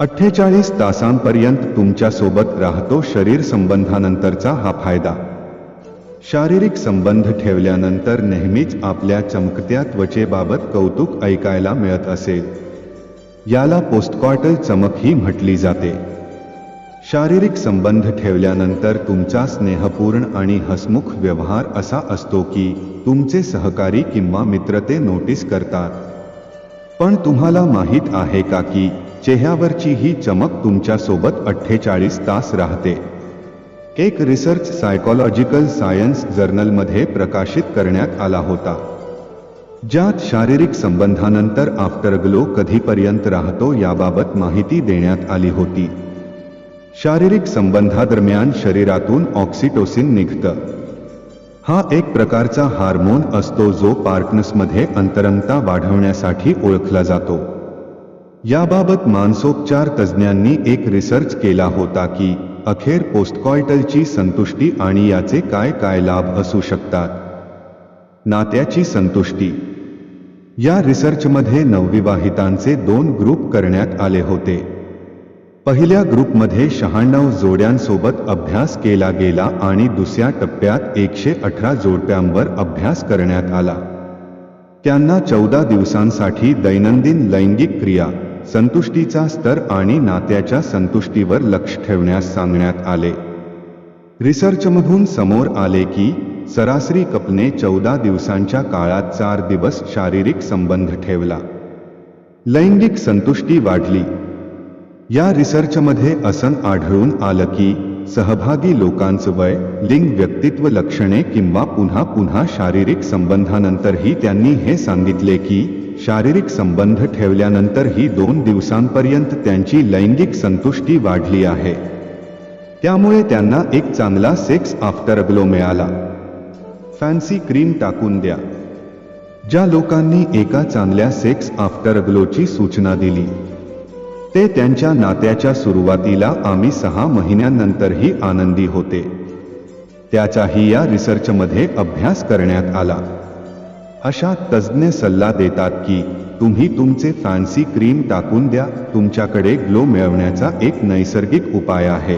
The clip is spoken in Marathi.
48 तासांपर्यंत तुमच्यासोबत राहतो. शरीर संबंधानंतरचा हा फायदा. शारीरिक संबंध ठेवल्यानंतर नेहमीच आपल्या चमकत्या त्वचेबाबत कौतुक ऐकायला मिळत असेल. याला पोस्टकॉर्टल चमक ही म्हटली जाते. शारीरिक संबंध ठेवल्यानंतर तुमचा स्नेहपूर्ण आणि हसमुख व्यवहार असा असतो की तुमचे सहकारी किंवा मित्र ते नोटीस करतात. पण तुम्हाला माहीत आहे का की चेहऱ्यावरची ही चमक तुमच्यासोबत 48 तास राहते? एक रिसर्च सायकोलॉजिकल सायन्स जर्नलमध्ये प्रकाशित करण्यात आला होता, ज्यात शारीरिक संबंधानंतर आफ्टरग्लो कधीपर्यंत राहतो याबाबत माहिती देण्यात आली होती. शारीरिक संबंधादरम्यान शरीरातून ऑक्सिटोसिन निघतं. हा एक प्रकारचा हार्मोन असतो जो पार्टनर्समध्ये अंतरंगता वाढवण्यासाठी ओळखला जातो. याबाबत मानसोपचार तज्ज्ञांनी एक रिसर्च केला होता की अखेर पोस्टकॉर्टलची संतुष्टी आणि याचे काय काय लाभ असू शकतात. नात्याची संतुष्टी. या रिसर्चमध्ये नवविवाहितांचे 2 ग्रुप करण्यात आले होते. पहिल्या ग्रुपमध्ये 96 जोड्यांसोबत अभ्यास केला गेला आणि दुसऱ्या टप्प्यात 118 जोडप्यांवर अभ्यास करण्यात आला. त्यांना 14 दिवसांसाठी दैनंदिन लैंगिक क्रिया, संतुष्टीचा स्तर आणि नात्याच्या संतुष्टीवर लक्ष ठेवण्यास सांगण्यात आले. रिसर्चमधून समोर आले की सरासरी कपलने 14 दिवसांच्या काळात 4 दिवस शारीरिक संबंध ठेवला. लैंगिक संतुष्टी वाढली. या रिसर्चमध्ये असं आढळून आलं की सहभागी लोकांचं वय, लिंग, व्यक्तित्व लक्षणे किंवा पुन्हा पुन्हा शारीरिक संबंधानंतरही त्यांनी हे सांगितले की शारीरिक संबंध ठेवल्यानंतरही 2 दिवसांपर्यंत त्यांची लैंगिक संतुष्टी वाढली आहे. त्यामुळे त्यांना एक चांगला सेक्स आफ्टरग्लो मिळाला. फॅन्सी क्रीम टाकून द्या. ज्या लोकांनी एका चांगल्या सेक्स आफ्टरग्लोची सूचना दिली ते त्यांच्या नात्याच्या सुरुवातीला आम्ही 6 महिन्यांनंतरही आनंदी होते. त्याचाही या रिसर्चमध्ये अभ्यास करण्यात आला. अशा तज्ज्ञ सल्ला देतात की तुम्ही तुमचे फॅन्सी क्रीम टाकून द्या. तुमच्याकडे ग्लो मिळवण्याचा एक नैसर्गिक उपाय आहे.